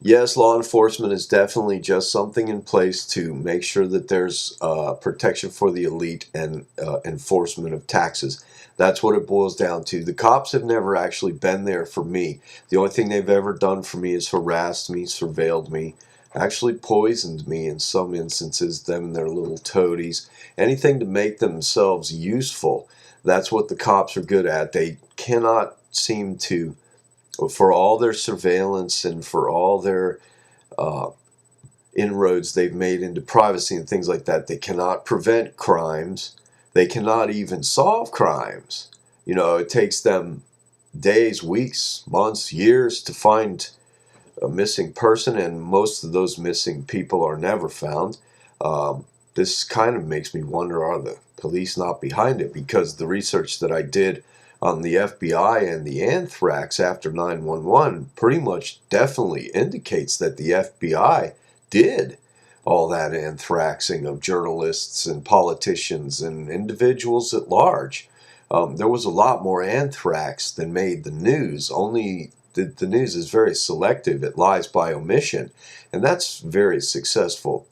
Yes, law enforcement is definitely just something in place to make sure that there's protection for the elite and enforcement of taxes. That's what it boils down to. The cops have never actually been there for me. The only thing they've ever done for me is harassed me, surveilled me, actually poisoned me in some instances, them and their little toadies. Anything to make themselves useful. That's what the cops are good at. They cannot seem to, for all their surveillance and for all their uh, inroads they've made into privacy and things like that, they cannot prevent crimes. They cannot even solve crimes. You know, it takes them days, weeks, months, years to find a missing person, and most of those missing people are never found. This kind of makes me wonder, are the police not behind it? Because the research that I did on the FBI and the anthrax after 9/11 pretty much definitely indicates that the FBI did all that anthraxing of journalists and politicians and individuals at large. There was a lot more anthrax than made the news. Only the news is very selective. It lies by omission. And that's very successful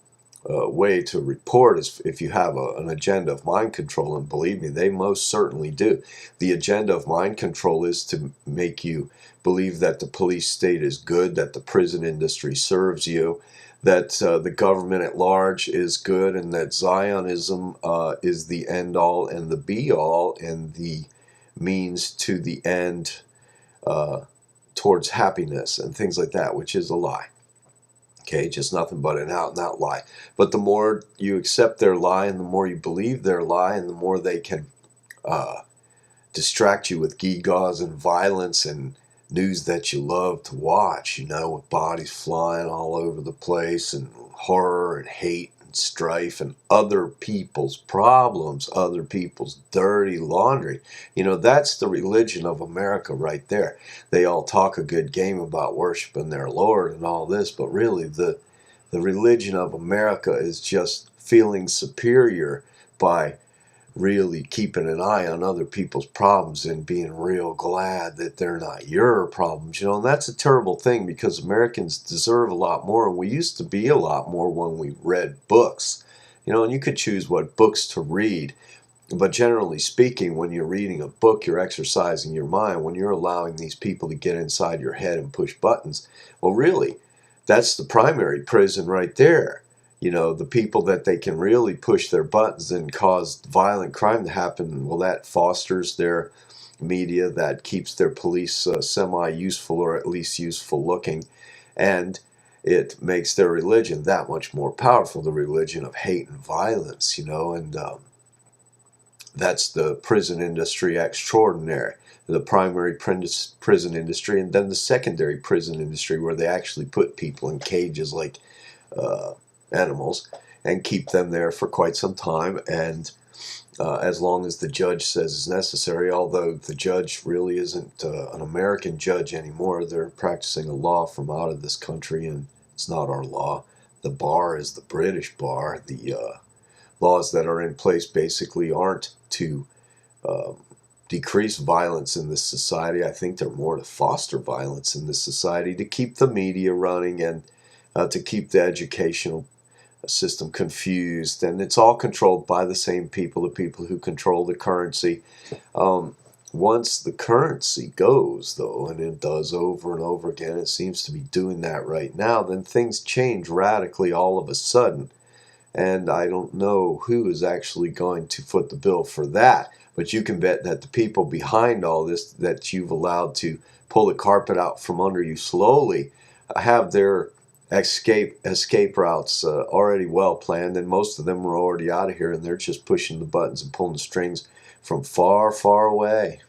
way to report is if you have an agenda of mind control, and believe me, they most certainly do. The agenda of mind control is to make you believe that the police state is good, that the prison industry serves you, that the government at large is good, and that Zionism is the end all and the be all and the means to the end uh, towards happiness and things like that, which is a lie. Okay, just nothing but an out and out lie. But the more you accept their lie and the more you believe their lie and the more they can uh, distract you with gewgaws and violence and news that you love to watch, you know, with bodies flying all over the place and horror and hate and strife and other people's problems, other people's dirty laundry. You know, that's the religion of America right there. They all talk a good game about worshiping their Lord and all this, but really the religion of America is just feeling superior by really keeping an eye on other people's problems and being real glad that they're not your problems, you know. And that's a terrible thing because Americans deserve a lot more, and we used to be a lot more when we read books, you know. And you could choose what books to read, but generally speaking, when you're reading a book, you're exercising your mind. When you're allowing these people to get inside your head and push buttons, well, really, that's the primary prison right there. You know, the people that they can really push their buttons and cause violent crime to happen, well, that fosters their media, that keeps their police semi-useful or at least useful looking, and it makes their religion that much more powerful, the religion of hate and violence, you know. And that's the prison industry extraordinary, the primary prison industry, and then the secondary prison industry where they actually put people in cages like uh, animals and keep them there for quite some time, and as long as the judge says is necessary, although the judge really isn't an American judge anymore. They're practicing a law from out of this country, and it's not our law. The bar is the British bar. The laws that are in place basically aren't to um, decrease violence in this society. I think they're more to foster violence in this society, to keep the media running, and to keep the educational system confused. And it's all controlled by the same people, the people who control the currency. Um, Once the currency goes, though, and it does over and over again, it seems to be doing that right now, then things change radically all of a sudden. And I don't know who is actually going to foot the bill for that. But you can bet that the people behind all this that you've allowed to pull the carpet out from under you slowly have their escape routes already well planned, and most of them are already out of here, and they're just pushing the buttons and pulling the strings from far, far away.